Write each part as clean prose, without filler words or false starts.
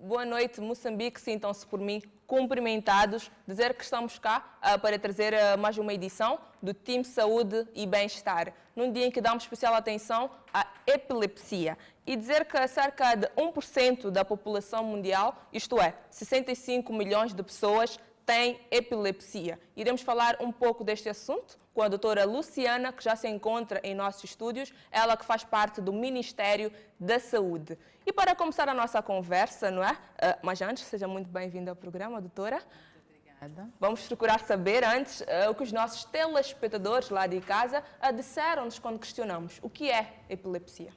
Boa noite, Moçambique. Sintam-se por mim cumprimentados. Dizer que estamos cá para trazer mais uma edição do Team Saúde e Bem-Estar, num dia em que damos especial atenção à epilepsia. E dizer que cerca de 1% da população mundial, isto é, 65 milhões de pessoas, têm epilepsia. Iremos falar um pouco deste assunto com a doutora Luciana, que já se encontra em nossos estúdios, ela que faz parte do Ministério da Saúde. E para começar a nossa conversa, não é? Mas antes, seja muito bem-vinda ao programa, doutora. Obrigada. Vamos procurar saber antes o que os nossos telespectadores lá de casa disseram-nos quando questionamos o que é epilepsia.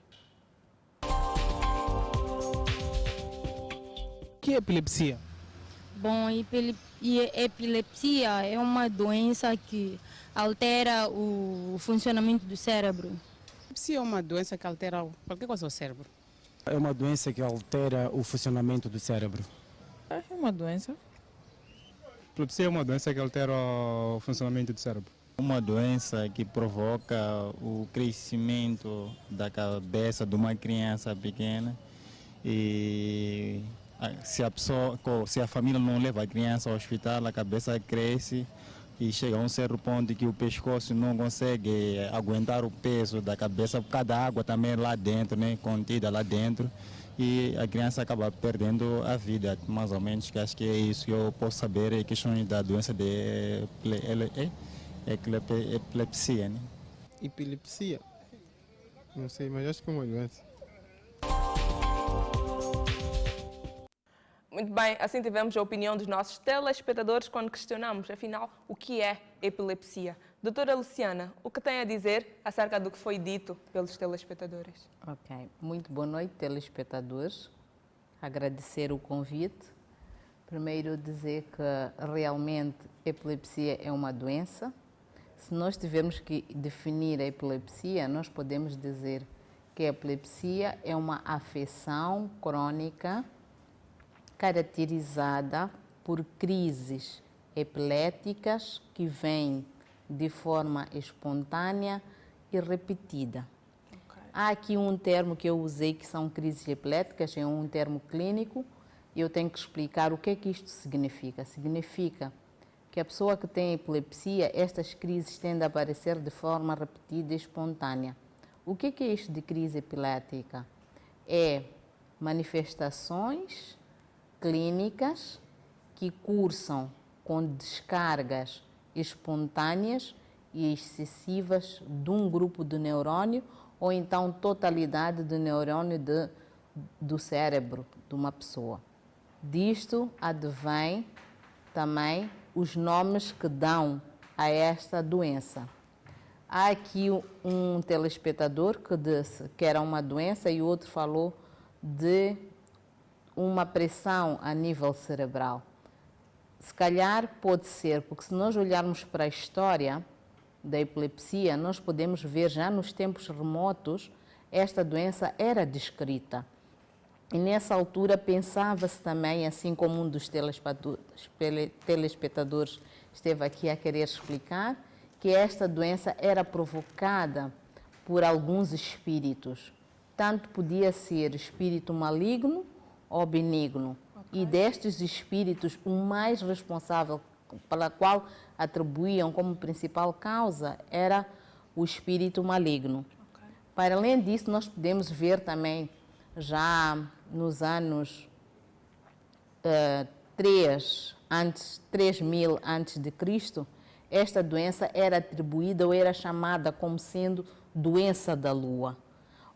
O que é epilepsia? Bom, epilepsia é uma doença que altera o funcionamento do cérebro. Epilepsia é uma doença que altera qualquer coisa do cérebro. É uma doença que altera o funcionamento do cérebro. É uma doença. Epilepsia é uma doença que altera o funcionamento do cérebro. Uma doença que provoca o crescimento da cabeça de uma criança pequena e se a família não leva a criança ao hospital, a cabeça cresce e chega a um certo ponto que o pescoço não consegue aguentar o peso da cabeça por causa da água também lá dentro, né, contida lá dentro, e a criança acaba perdendo a vida, mais ou menos, que acho que é isso que eu posso saber, é questão da doença de epilepsia, né? Epilepsia? Não sei, mas acho que é uma doença. Muito bem, assim tivemos a opinião dos nossos telespectadores quando questionamos, afinal, o que é epilepsia. Doutora Luciana, o que tem a dizer acerca do que foi dito pelos telespectadores? Ok, muito boa noite, telespectadores. Agradecer o convite. Primeiro dizer que realmente epilepsia é uma doença. Se nós tivermos que definir a epilepsia, nós podemos dizer que a epilepsia é uma afecção crônica caracterizada por crises epiléticas que vêm de forma espontânea e repetida. Okay. Há aqui um termo que eu usei que são crises epiléticas, é um termo clínico, e eu tenho que explicar o que é que isto significa. Significa que a pessoa que tem epilepsia, estas crises tendem a aparecer de forma repetida e espontânea. O que é isto de crise epilética? É manifestações clínicas que cursam com descargas espontâneas e excessivas de um grupo de neurônio ou então totalidade de neurônio do cérebro de uma pessoa. Disto advém também os nomes que dão a esta doença. Há aqui um telespectador que disse que era uma doença e o outro falou de uma pressão a nível cerebral. Se calhar pode ser, porque se nós olharmos para a história da epilepsia, nós podemos ver já nos tempos remotos, esta doença era descrita. E nessa altura pensava-se também, assim como um dos telespectadores esteve aqui a querer explicar, que esta doença era provocada por alguns espíritos. Tanto podia ser espírito maligno ou benigno. Okay. E destes espíritos, o mais responsável, pela qual atribuíam como principal causa, era o espírito maligno. Okay. Para além disso, nós podemos ver também, já nos anos 3000 antes de Cristo, esta doença era atribuída ou era chamada como sendo doença da lua.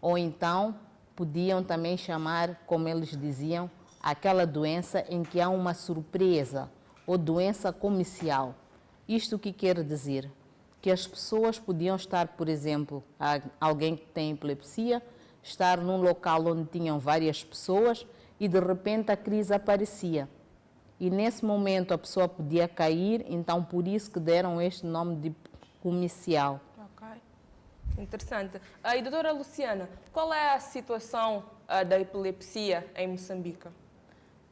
Ou então, podiam também chamar, como eles diziam, aquela doença em que há uma surpresa ou doença comercial. Isto o que quer dizer? Que as pessoas podiam estar, por exemplo, alguém que tem epilepsia, estar num local onde tinham várias pessoas e de repente a crise aparecia. E nesse momento a pessoa podia cair, então por isso que deram este nome de comercial. Interessante. E doutora Luciana, qual é a situação da epilepsia em Moçambique?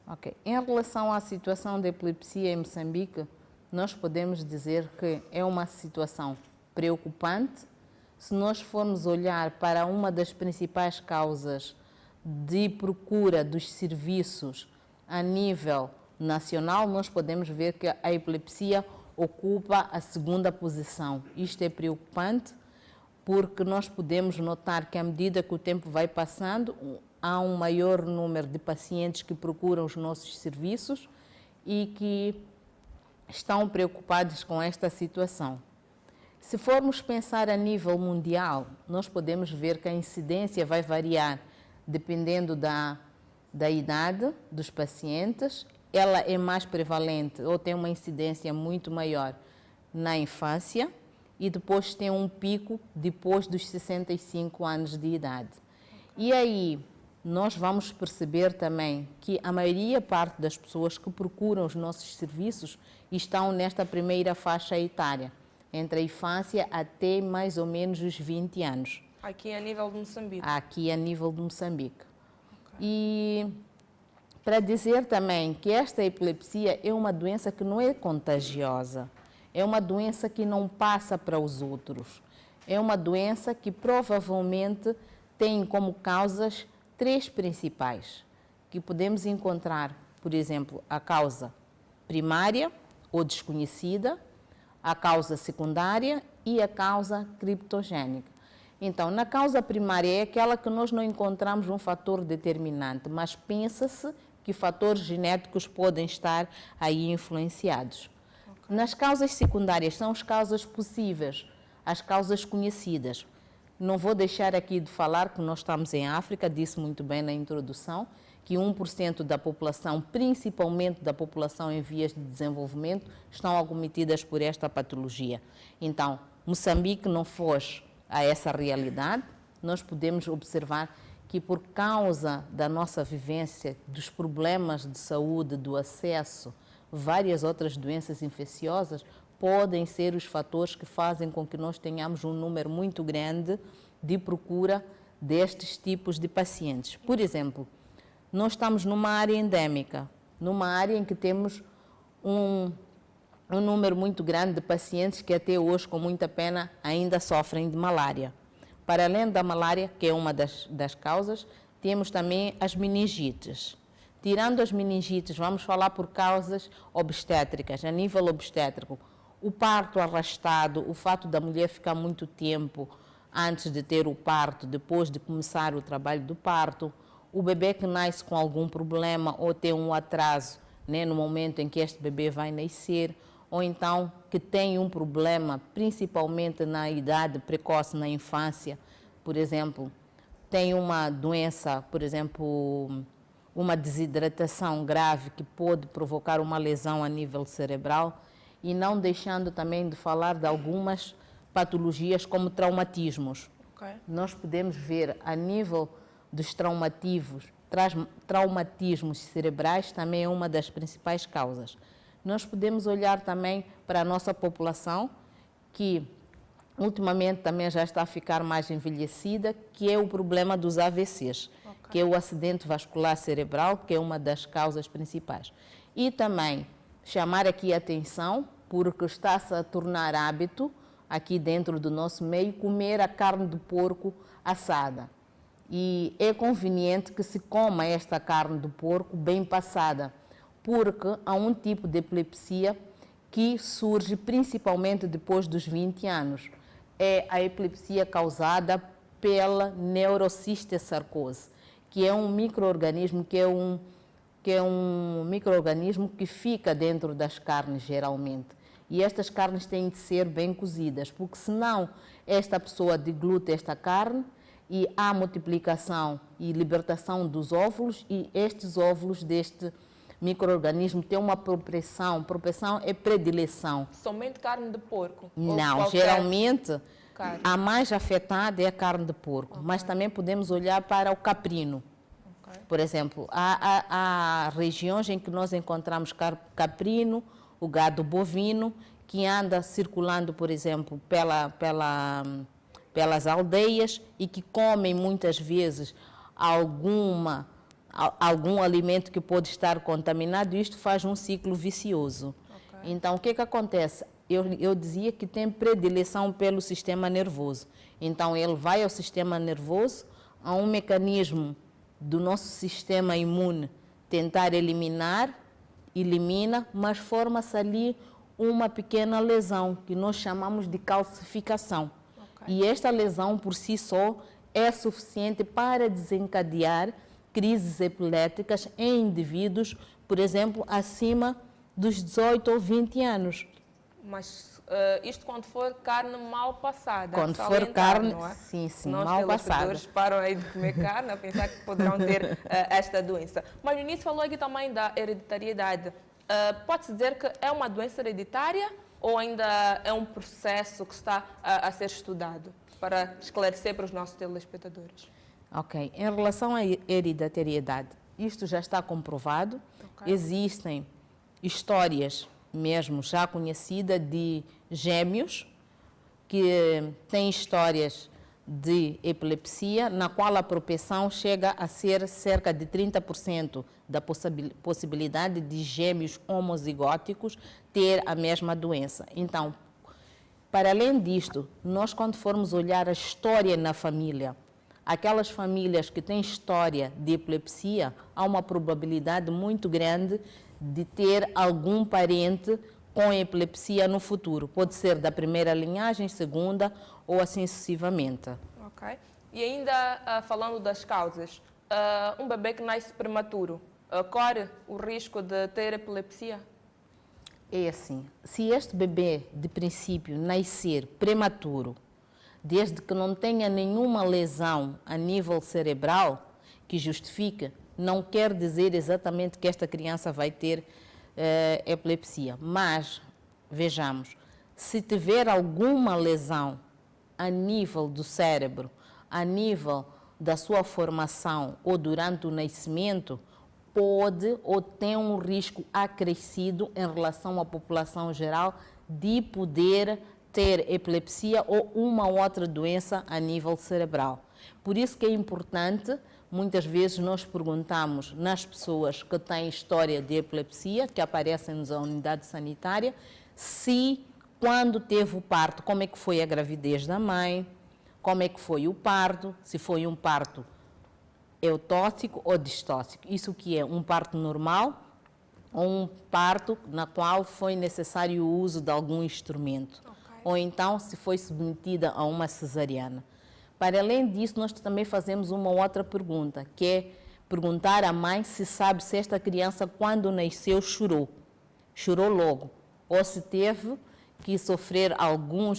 Ok. Em relação à situação da epilepsia em Moçambique, nós podemos dizer que é uma situação preocupante. Se nós formos olhar para uma das principais causas de procura dos serviços a nível nacional, nós podemos ver que a epilepsia ocupa a segunda posição. Isto é preocupante, porque nós podemos notar que, à medida que o tempo vai passando, há um maior número de pacientes que procuram os nossos serviços e que estão preocupados com esta situação. Se formos pensar a nível mundial, nós podemos ver que a incidência vai variar dependendo da idade dos pacientes. Ela é mais prevalente ou tem uma incidência muito maior na infância e depois tem um pico depois dos 65 anos de idade. E aí nós vamos perceber também que a maioria parte das pessoas que procuram os nossos serviços estão nesta primeira faixa etária, entre a infância até mais ou menos os 20 anos. Aqui a nível de Moçambique. Aqui a nível de Moçambique. E para dizer também que esta epilepsia é uma doença que não é contagiosa, é uma doença que não passa para os outros, é uma doença que provavelmente tem como causas 3 principais, que podemos encontrar, por exemplo, a causa primária ou desconhecida, a causa secundária e a causa criptogénica. Então, na causa primária é aquela que nós não encontramos um fator determinante, mas pensa-se que fatores genéticos podem estar aí influenciados. Okay. Nas causas secundárias são as causas possíveis, as causas conhecidas. Não vou deixar aqui de falar que nós estamos em África, disse muito bem na introdução, que 1% da população, principalmente da população em vias de desenvolvimento, estão acometidas por esta patologia. Então, Moçambique não foge a essa realidade. Nós podemos observar que, por causa da nossa vivência, dos problemas de saúde, do acesso, várias outras doenças infecciosas podem ser os fatores que fazem com que nós tenhamos um número muito grande de procura destes tipos de pacientes. Por exemplo, nós estamos numa área endémica, numa área em que temos um número muito grande de pacientes que até hoje, com muita pena, ainda sofrem de malária. Para além da malária, que é uma das causas, temos também as meningites. Tirando as meningites, vamos falar por causas obstétricas, a nível obstétrico. O parto arrastado, o fato da mulher ficar muito tempo antes de ter o parto, depois de começar o trabalho do parto, o bebê que nasce com algum problema ou tem um atraso, né, no momento em que este bebê vai nascer, ou então que tem um problema, principalmente na idade precoce, na infância, por exemplo, tem uma doença, por exemplo, uma desidratação grave que pode provocar uma lesão a nível cerebral, e não deixando também de falar de algumas patologias como traumatismos. Okay. Nós podemos ver a nível dos traumatismos cerebrais também é uma das principais causas. Nós podemos olhar também para a nossa população, que ultimamente também já está a ficar mais envelhecida, que é o problema dos AVCs, que é o acidente vascular cerebral, que é uma das causas principais. E também chamar aqui a atenção, porque está-se a tornar hábito, aqui dentro do nosso meio, comer a carne de porco assada. E é conveniente que se coma esta carne de porco bem passada, porque há um tipo de epilepsia que surge principalmente depois dos 20 anos. É a epilepsia causada pela neurocisticercose, que é um micro-organismo que fica dentro das carnes, geralmente. E estas carnes têm de ser bem cozidas, porque senão esta pessoa degluta esta carne e há multiplicação e libertação dos óvulos, e estes óvulos deste micro-organismo têm uma propensão é predileção. Somente carne de porco? Não, geralmente a mais afetada é a carne de porco, mas também podemos olhar para o caprino. Por exemplo, há regiões em que nós encontramos caprino, o gado bovino, que anda circulando, por exemplo, pelas aldeias e que comem muitas vezes algum alimento que pode estar contaminado, e isto faz um ciclo vicioso. Okay. Então, o que acontece? Eu dizia que tem predileção pelo sistema nervoso. Então, ele vai ao sistema nervoso, há um mecanismo do nosso sistema imune tentar elimina, mas forma-se ali uma pequena lesão, que nós chamamos de calcificação. Ok. E esta lesão, por si só, é suficiente para desencadear crises epiléticas em indivíduos, por exemplo, acima dos 18 ou 20 anos. Mas isto quando for carne mal passada. Quando for salientar, carne, não é? sim, Senão mal os telespectadores passada. param aí de comer carne a pensar que poderão ter esta doença. Mas no início falou aqui também da hereditariedade. Pode-se dizer que é uma doença hereditária ou ainda é um processo que está a ser estudado? Para esclarecer para os nossos telespectadores. Ok. Em relação à hereditariedade, isto já está comprovado. Ok. Existem histórias mesmo já conhecidas de gêmeos que têm histórias de epilepsia, na qual a propensão chega a ser cerca de 30% da possibilidade de gêmeos homozigóticos ter a mesma doença. Então, para além disto, nós quando formos olhar a história na família, aquelas famílias que têm história de epilepsia, há uma probabilidade muito grande de ter algum parente com epilepsia no futuro. Pode ser da primeira linhagem, segunda ou assim sucessivamente. Ok. E ainda falando das causas, um bebê que nasce prematuro, corre o risco de ter epilepsia? É assim, se este bebê, de princípio, nascer prematuro, desde que não tenha nenhuma lesão a nível cerebral que justifique, não quer dizer exatamente que esta criança vai ter epilepsia. Mas, vejamos, se tiver alguma lesão a nível do cérebro, a nível da sua formação ou durante o nascimento, pode ou tem um risco acrescido em relação à população geral de poder ter epilepsia ou uma outra doença a nível cerebral. Por isso que é importante, muitas vezes nós perguntamos nas pessoas que têm história de epilepsia, que aparecem na unidade sanitária, se quando teve o parto, como é que foi a gravidez da mãe, como é que foi o parto, se foi um parto eutóxico ou distóxico. Isso que é um parto normal ou um parto na qual foi necessário o uso de algum instrumento. Okay. Ou então se foi submetida a uma cesariana. Para além disso, nós também fazemos uma outra pergunta, que é perguntar à mãe se sabe se esta criança, quando nasceu, chorou. Chorou logo. Ou se teve que receber algum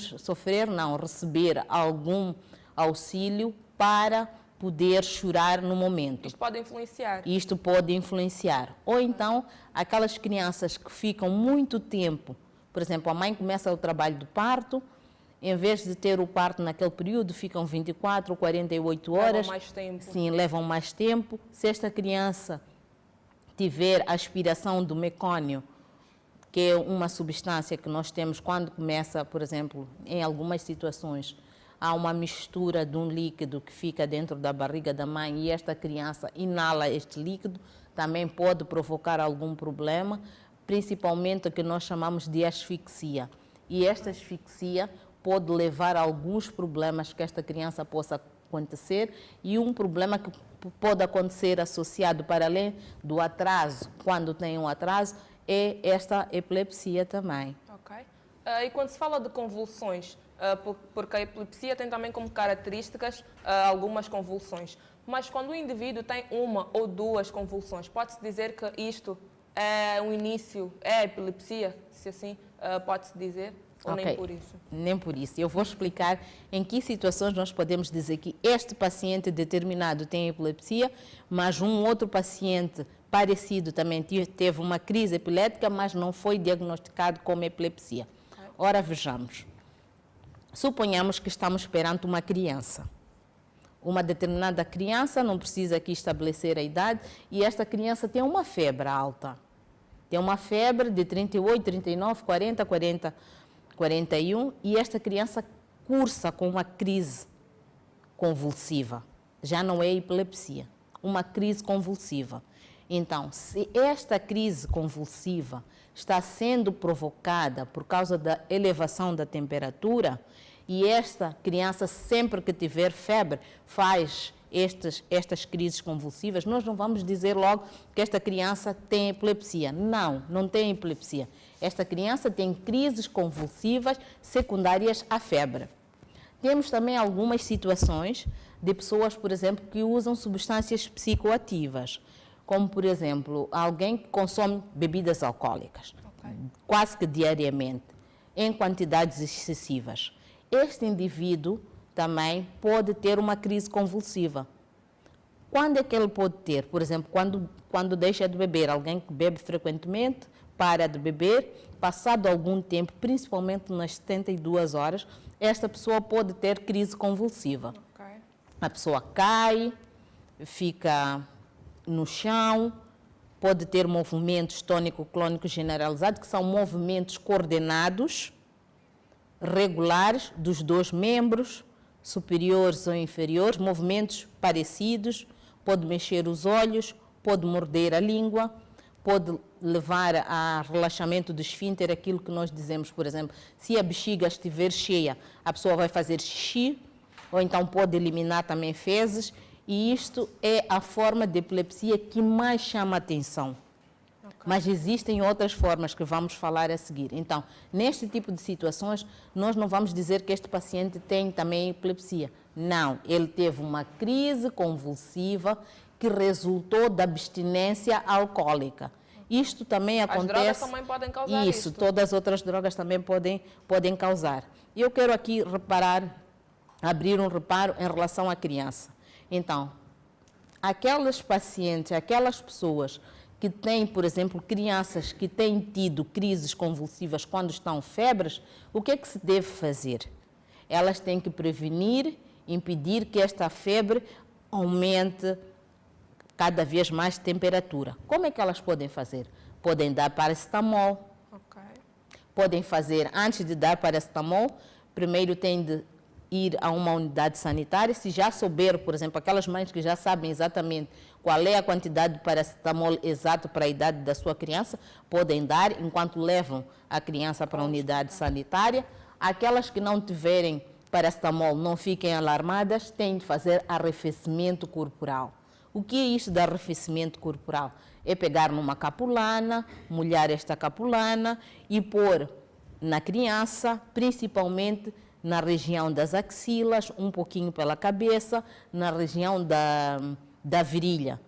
auxílio para poder chorar no momento. Isto pode influenciar. Isto pode influenciar. Ou então, aquelas crianças que ficam muito tempo, por exemplo, a mãe começa o trabalho do parto, em vez de ter o parto naquele período, ficam 24, 48 horas. Levam mais tempo. Sim, levam mais tempo. Se esta criança tiver aspiração do mecônio, que é uma substância que nós temos quando começa, por exemplo, em algumas situações, há uma mistura de um líquido que fica dentro da barriga da mãe e esta criança inala este líquido, também pode provocar algum problema, principalmente o que nós chamamos de asfixia. E esta asfixia pode levar a alguns problemas que esta criança possa acontecer e um problema que pode acontecer associado, para além do atraso, quando tem um atraso, é esta epilepsia também. Ok. E quando se fala de convulsões, porque a epilepsia tem também como características algumas convulsões, mas quando o indivíduo tem uma ou duas convulsões, pode-se dizer que isto é um início, é epilepsia, se assim pode-se dizer, ou nem por isso? Nem por isso. Eu vou explicar em que situações nós podemos dizer que este paciente determinado tem epilepsia, mas um outro paciente parecido também teve uma crise epilética, mas não foi diagnosticado como epilepsia. Okay. Ora, vejamos. Suponhamos que estamos perante uma criança. Uma determinada criança, não precisa aqui estabelecer a idade, e esta criança tem uma febre alta. Tem uma febre de 38, 39, 40, 41, e esta criança cursa com uma crise convulsiva. Já não é epilepsia, uma crise convulsiva. Então, se esta crise convulsiva está sendo provocada por causa da elevação da temperatura, e esta criança, sempre que tiver febre, faz estas crises convulsivas, nós não vamos dizer logo que esta criança tem epilepsia. Não, não tem epilepsia. Esta criança tem crises convulsivas secundárias à febre. Temos também algumas situações de pessoas, por exemplo, que usam substâncias psicoativas, como, por exemplo, alguém que consome bebidas alcoólicas, quase que diariamente, em quantidades excessivas. Este indivíduo também pode ter uma crise convulsiva. Quando é que ele pode ter? Por exemplo, quando deixa de beber. Alguém que bebe frequentemente, para de beber, passado algum tempo, principalmente nas 72 horas, esta pessoa pode ter crise convulsiva. A pessoa cai, fica no chão, pode ter movimentos tônico-clônicos generalizados, que são movimentos coordenados, regulares dos dois membros, superiores ou inferiores, movimentos parecidos, pode mexer os olhos, pode morder a língua, pode levar a relaxamento do esfíncter, aquilo que nós dizemos, por exemplo, se a bexiga estiver cheia, a pessoa vai fazer xixi, ou então pode eliminar também fezes, e isto é a forma de epilepsia que mais chama a atenção. Mas existem outras formas que vamos falar a seguir. Então, neste tipo de situações, nós não vamos dizer que este paciente tem também epilepsia. Não, ele teve uma crise convulsiva que resultou da abstinência alcoólica. Isto também acontece... As drogas também podem causar isso. Isso, todas as outras drogas também podem causar. E eu quero aqui abrir um reparo em relação à criança. Então, aquelas pacientes, aquelas pessoas que têm, por exemplo, crianças que têm tido crises convulsivas quando estão febres, o que é que se deve fazer? Elas têm que prevenir, impedir que esta febre aumente cada vez mais de temperatura. Como é que elas podem fazer? Podem dar paracetamol. Podem fazer, antes de dar paracetamol, primeiro têm de ir a uma unidade sanitária. Se já souber, por exemplo, aquelas mães que já sabem exatamente qual é a quantidade de paracetamol exato para a idade da sua criança, podem dar enquanto levam a criança para a unidade sanitária. Aquelas que não tiverem paracetamol, não fiquem alarmadas, têm de fazer arrefecimento corporal. O que é isto de arrefecimento corporal? É pegar numa capulana, molhar esta capulana e pôr na criança, principalmente na região das axilas, um pouquinho pela cabeça, na região da virilha,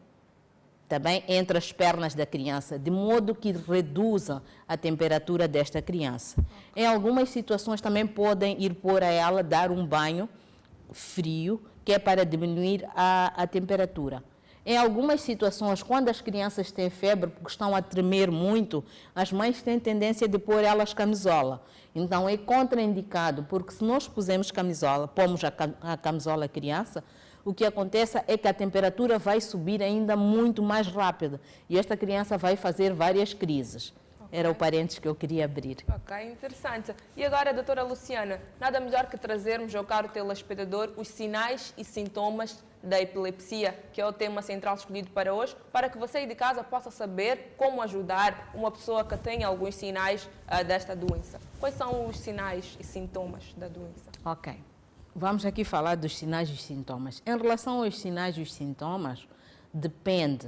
também entre as pernas da criança, de modo que reduza a temperatura desta criança. Em algumas situações também podem ir pôr a ela, dar um banho frio, que é para diminuir a temperatura. Em algumas situações, quando as crianças têm febre, porque estão a tremer muito, as mães têm tendência de pôr elas camisola. Então, é contraindicado, porque se nós pusermos camisola, pomos a camisola à criança, o que acontece é que a temperatura vai subir ainda muito mais rápido e esta criança vai fazer várias crises. Era o parênteses que eu queria abrir. Ok, interessante. E agora, doutora Luciana, nada melhor que trazermos ao caro telespectador os sinais e sintomas da epilepsia, que é o tema central escolhido para hoje, para que você aí de casa possa saber como ajudar uma pessoa que tem alguns sinais desta doença. Quais são os sinais e sintomas da doença? Ok. Vamos aqui falar dos sinais e sintomas. Em relação aos sinais e sintomas, depende,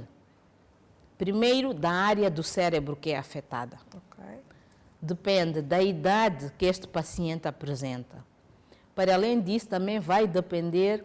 primeiro, da área do cérebro que é afetada. Depende da idade que este paciente apresenta. Para além disso, também vai depender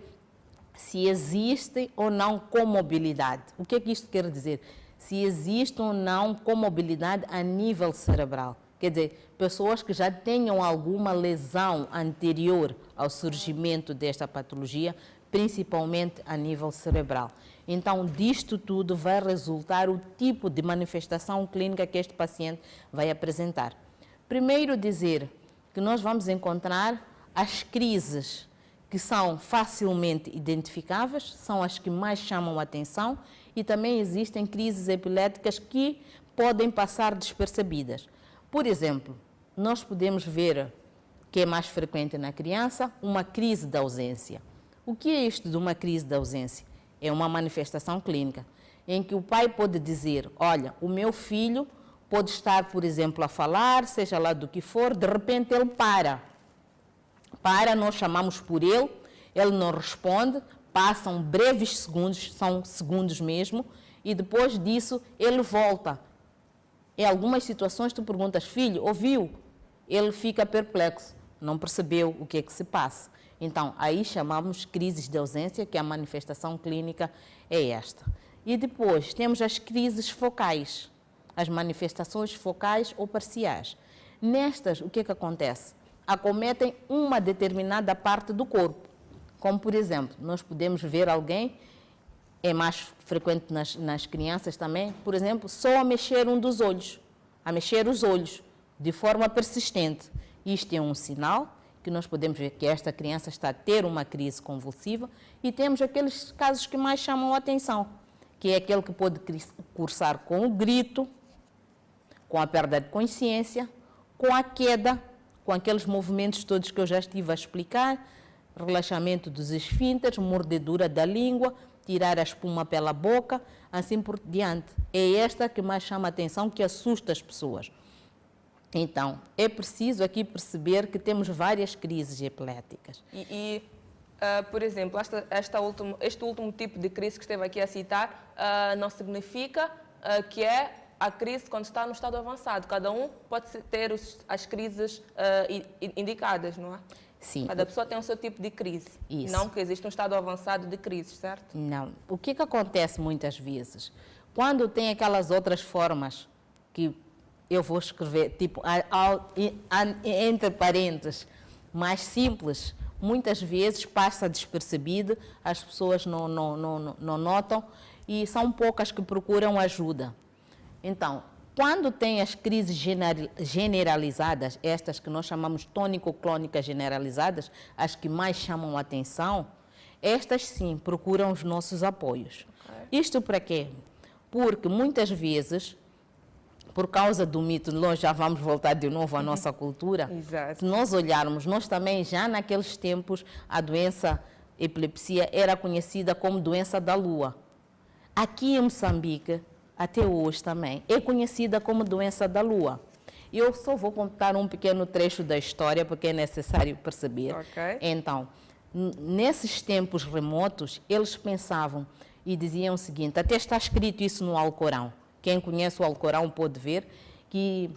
se existe ou não comobilidade. O que é que isto quer dizer? Se existe ou não comobilidade a nível cerebral. Quer dizer, pessoas que já tenham alguma lesão anterior ao surgimento desta patologia, principalmente a nível cerebral. Então, disto tudo vai resultar o tipo de manifestação clínica que este paciente vai apresentar. Primeiro, dizer que nós vamos encontrar as crises que são facilmente identificáveis, são as que mais chamam a atenção, e também existem crises epiléticas que podem passar despercebidas. Por exemplo, nós podemos ver, que é mais frequente na criança, uma crise de ausência. O que é isto de uma crise de ausência? É uma manifestação clínica, em que o pai pode dizer, olha, o meu filho pode estar, por exemplo, a falar, seja lá do que for, de repente ele para, nós chamamos por ele não responde, passam breves segundos, são segundos mesmo, e depois disso ele volta. Em algumas situações tu perguntas, filho, ouviu? Ele fica perplexo, não percebeu o que é que se passa. Então, aí chamamos crises de ausência, que a manifestação clínica é esta. E depois temos as crises focais, as manifestações focais ou parciais. Nestas, o que é que acontece? Acometem uma determinada parte do corpo. Como, por exemplo, nós podemos ver alguém, é mais frequente nas crianças também, por exemplo, só a mexer um dos olhos, a mexer os olhos de forma persistente. Isto é um sinal que nós podemos ver que esta criança está a ter uma crise convulsiva, e temos aqueles casos que mais chamam a atenção, que é aquele que pode cursar com o grito, com a perda de consciência, com a queda, com aqueles movimentos todos que eu já estive a explicar, relaxamento dos esfínteres, mordedura da língua, tirar a espuma pela boca, assim por diante. É esta que mais chama a atenção, que assusta as pessoas. Então, é preciso aqui perceber que temos várias crises epiléticas. Por exemplo, este último tipo de crise que esteve aqui a citar não significa que é a crise quando está no estado avançado. Cada um pode ter as crises indicadas, não é? Sim. Cada pessoa tem o seu tipo de crise. Isso. Não que existe um estado avançado de crise, certo? Não. O que acontece muitas vezes? Quando tem aquelas outras formas que eu vou escrever, tipo, entre parênteses, mais simples, muitas vezes passa despercebido, as pessoas não notam, e são poucas que procuram ajuda. Então, quando tem as crises generalizadas, estas que nós chamamos tônico-clônicas generalizadas, as que mais chamam a atenção, estas sim procuram os nossos apoios. Okay. Isto para quê? Porque muitas vezes, por causa do mito, nós já vamos voltar de novo à nossa cultura. Exato. Se nós olharmos, nós também já naqueles tempos, a doença epilepsia era conhecida como doença da lua. Aqui em Moçambique, até hoje também, é conhecida como doença da lua. Eu só vou contar um pequeno trecho da história, porque é necessário perceber. Okay. Então, nesses tempos remotos, eles pensavam e diziam o seguinte, até está escrito isso no Alcorão. Quem conhece o Alcorão pode ver que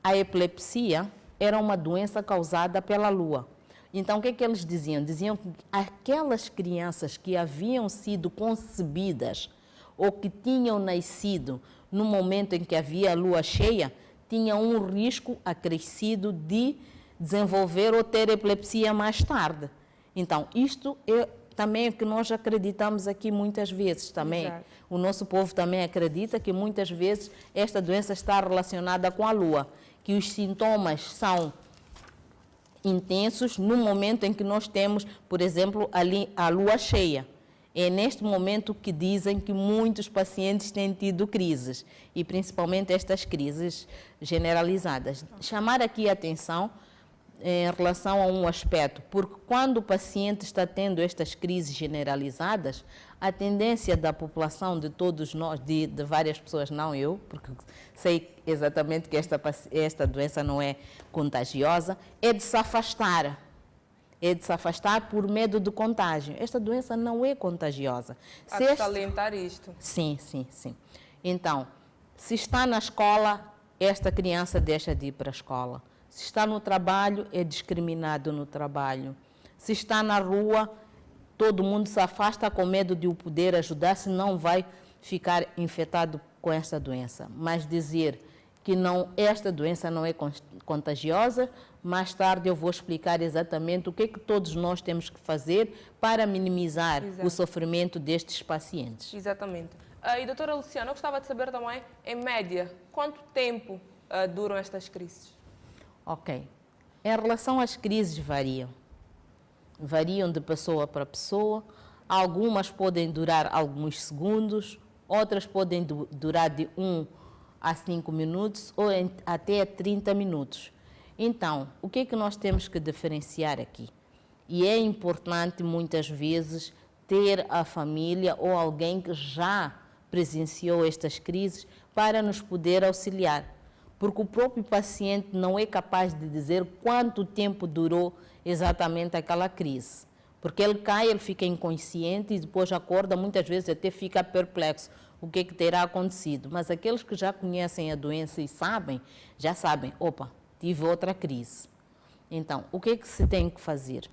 a epilepsia era uma doença causada pela lua. Então, o que é que eles diziam? Diziam que aquelas crianças que haviam sido concebidas ou que tinham nascido no momento em que havia a lua cheia, tinham um risco acrescido de desenvolver ou ter epilepsia mais tarde. Então, isto é também o que nós acreditamos aqui muitas vezes também. Exato. O nosso povo também acredita que muitas vezes esta doença está relacionada com a lua, que os sintomas são intensos no momento em que nós temos, por exemplo, ali a lua cheia. É neste momento que dizem que muitos pacientes têm tido crises, e principalmente estas crises generalizadas. Chamar aqui a atenção em relação a um aspecto, porque quando o paciente está tendo estas crises generalizadas, a tendência da população, de todos nós, de várias pessoas, não eu, porque sei exatamente que esta doença não é contagiosa, é de se afastar. É de se afastar por medo do contágio. Esta doença não é contagiosa. Há que salientar isto. Sim. Então, se está na escola, esta criança deixa de ir para a escola. Se está no trabalho, é discriminado no trabalho. Se está na rua, todo mundo se afasta com medo de o poder ajudar, senão vai ficar infectado com esta doença. Mas dizer que não, esta doença não é contagiosa, mais tarde eu vou explicar exatamente o que é que todos nós temos que fazer para minimizar o sofrimento destes pacientes. Exatamente. E doutora Luciana, eu gostava de saber também, em média, quanto tempo duram estas crises? Ok. Em relação às crises, variam de pessoa para pessoa. Algumas podem durar alguns segundos, outras podem durar de 1 a 5 minutos ou até 30 minutos. Então, o que é que nós temos que diferenciar aqui? E é importante, muitas vezes, ter a família ou alguém que já presenciou estas crises para nos poder auxiliar. Porque o próprio paciente não é capaz de dizer quanto tempo durou exatamente aquela crise. Porque ele cai, ele fica inconsciente e depois acorda, muitas vezes até fica perplexo o que é que terá acontecido. Mas aqueles que já conhecem a doença e sabem, já sabem, opa, tive outra crise. Então, o que é que se tem que fazer?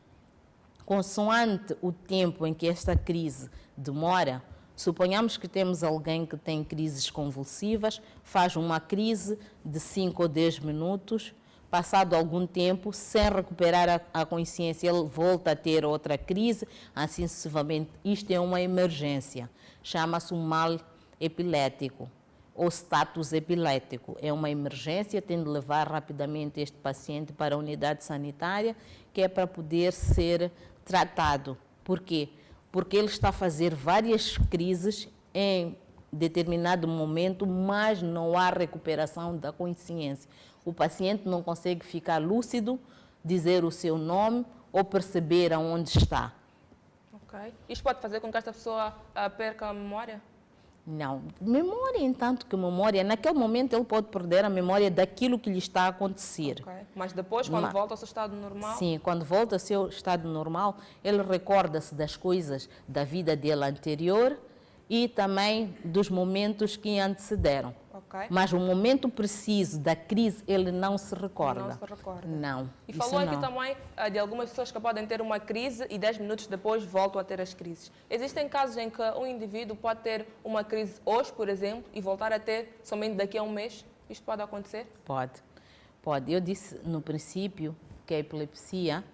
Consoante o tempo em que esta crise demora, suponhamos que temos alguém que tem crises convulsivas, faz uma crise de 5 ou 10 minutos, passado algum tempo, sem recuperar a consciência, ele volta a ter outra crise, assim sucessivamente. Isto é uma emergência, chama-se um mal epilético ou status epilético. É uma emergência, tem de levar rapidamente este paciente para a unidade sanitária, que é para poder ser tratado. Por quê? Porque ele está a fazer várias crises em determinado momento, mas não há recuperação da consciência. O paciente não consegue ficar lúcido, dizer o seu nome ou perceber aonde está. Ok. Isto pode fazer com que esta pessoa perca a memória? Não. Memória, entanto que memória, naquele momento ele pode perder a memória daquilo que lhe está a acontecer. Okay. Mas depois, quando volta ao seu estado normal? Sim, quando volta ao seu estado normal, ele recorda-se das coisas da vida dele anterior e também dos momentos que antecederam. Okay. Mas o momento preciso da crise, ele não se recorda. Não se recorda. Não. E falou aqui também de algumas pessoas que podem ter uma crise e 10 minutos depois voltam a ter as crises. Existem casos em que um indivíduo pode ter uma crise hoje, por exemplo, e voltar a ter somente daqui a um mês? Isto pode acontecer? Pode. Pode. Eu disse no princípio que a epilepsia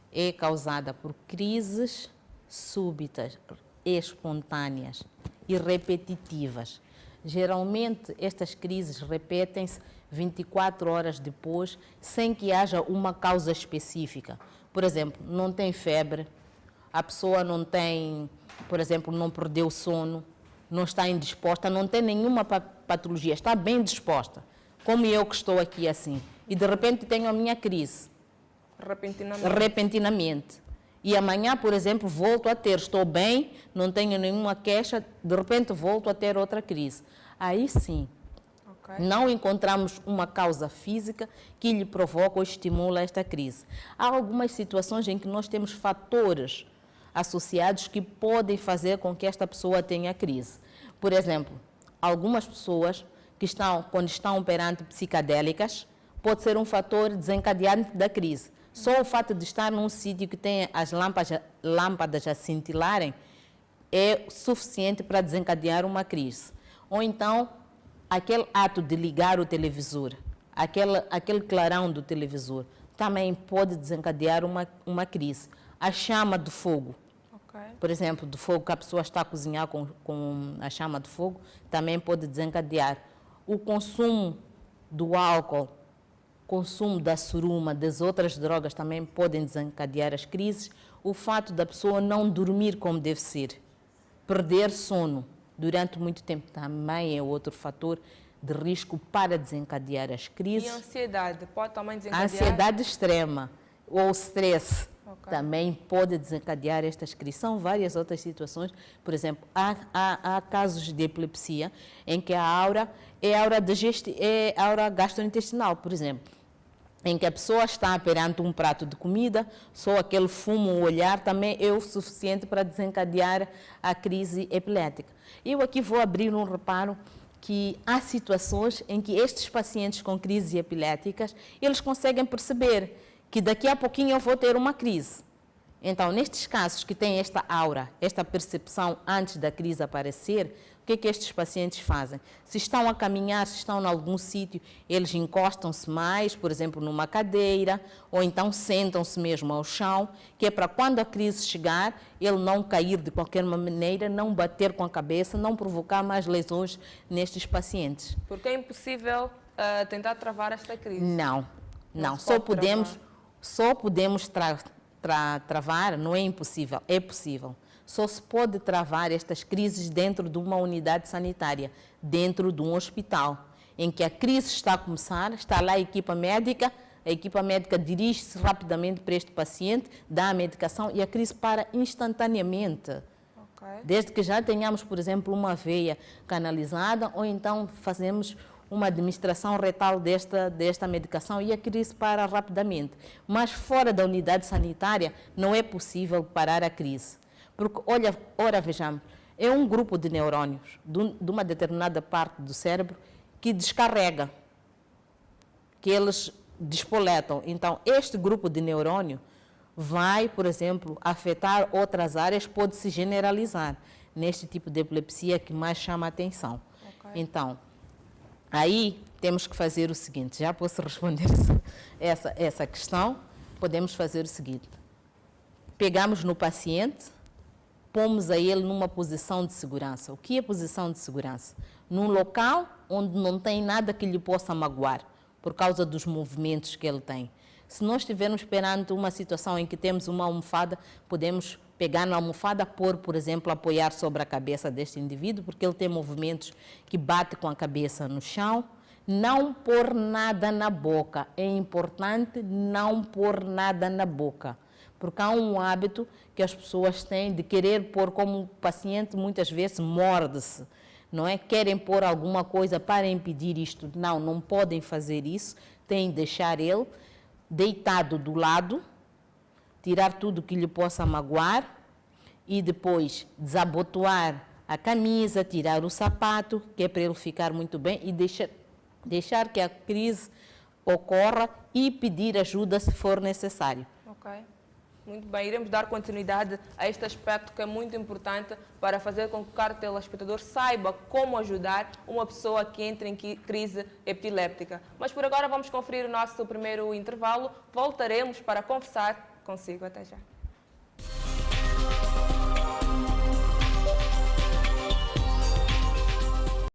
é causada por crises súbitas, espontâneas e repetitivas. Geralmente, estas crises repetem-se 24 horas depois, sem que haja uma causa específica. Por exemplo, não tem febre, a pessoa não tem, por exemplo, não perdeu sono, não está indisposta, não tem nenhuma patologia, está bem disposta, como eu que estou aqui assim. E de repente tenho a minha crise. Repentinamente. E amanhã, por exemplo, volto a ter, estou bem, não tenho nenhuma queixa, de repente volto a ter outra crise. Aí sim, não encontramos uma causa física que lhe provoca ou estimula esta crise. Há algumas situações em que nós temos fatores associados que podem fazer com que esta pessoa tenha crise. Por exemplo, algumas pessoas que quando estão perante psicadélicas, pode ser um fator desencadeante da crise. Só o fato de estar num sítio que tem as lâmpadas a cintilarem é suficiente para desencadear uma crise. Ou então, aquele ato de ligar o televisor, aquele clarão do televisor, também pode desencadear uma crise. A chama de fogo, por exemplo, do fogo que a pessoa está a cozinhar com a chama de fogo, também pode desencadear. O consumo do álcool, consumo da suruma, das outras drogas também podem desencadear as crises. O fato da pessoa não dormir como deve ser, perder sono durante muito tempo também é outro fator de risco para desencadear as crises. E a ansiedade pode também desencadear? A ansiedade extrema ou stress também pode desencadear estas crises. São várias outras situações. Por exemplo, há casos de epilepsia em que a aura é aura gastrointestinal, por exemplo, em que a pessoa está perante um prato de comida, só aquele fumo, o olhar, também é o suficiente para desencadear a crise epilética. Eu aqui vou abrir um reparo que há situações em que estes pacientes com crises epiléticas, eles conseguem perceber que daqui a pouquinho eu vou ter uma crise. Então, nestes casos que têm esta aura, esta percepção antes da crise aparecer, o que é que estes pacientes fazem? Se estão a caminhar, se estão em algum sítio, eles encostam-se mais, por exemplo, numa cadeira, ou então sentam-se mesmo ao chão, que é para quando a crise chegar, ele não cair de qualquer maneira, não bater com a cabeça, não provocar mais lesões nestes pacientes. Porque é impossível tentar travar esta crise? Não, só podemos travar, não é impossível, é possível. Só se pode travar estas crises dentro de uma unidade sanitária, dentro de um hospital, em que a crise está a começar, está lá a equipa médica dirige-se rapidamente para este paciente, dá a medicação e a crise para instantaneamente. Desde que já tenhamos, por exemplo, uma veia canalizada ou então fazemos uma administração retal desta medicação e a crise para rapidamente. Mas fora da unidade sanitária não é possível parar a crise. Porque, ora vejamos, é um grupo de neurônios de uma determinada parte do cérebro que descarrega, que eles despoletam. Então, este grupo de neurônio vai, por exemplo, afetar outras áreas, pode se generalizar neste tipo de epilepsia que mais chama a atenção. Okay. Então, aí temos que fazer o seguinte, já posso responder essa questão, podemos fazer o seguinte, pegamos no paciente, pomos a ele numa posição de segurança. O que é posição de segurança? Num local onde não tem nada que lhe possa magoar, por causa dos movimentos que ele tem. Se nós estivermos perante uma situação em que temos uma almofada, podemos pegar na almofada, por exemplo, apoiar sobre a cabeça deste indivíduo, porque ele tem movimentos que bate com a cabeça no chão. Não pôr nada na boca. É importante não pôr nada na boca, porque há um hábito que as pessoas têm de querer pôr, como o paciente muitas vezes morde-se, não é? Querem pôr alguma coisa para impedir isto. Não, não podem fazer isso, têm de deixar ele deitado do lado, tirar tudo que lhe possa magoar e depois desabotoar a camisa, tirar o sapato, que é para ele ficar muito bem, e deixar que a crise ocorra e pedir ajuda se for necessário. Ok. Muito bem, iremos dar continuidade a este aspecto que é muito importante para fazer com que o caro telespectador saiba como ajudar uma pessoa que entra em crise epiléptica. Mas por agora vamos conferir o nosso primeiro intervalo. Voltaremos para conversar consigo. Até já.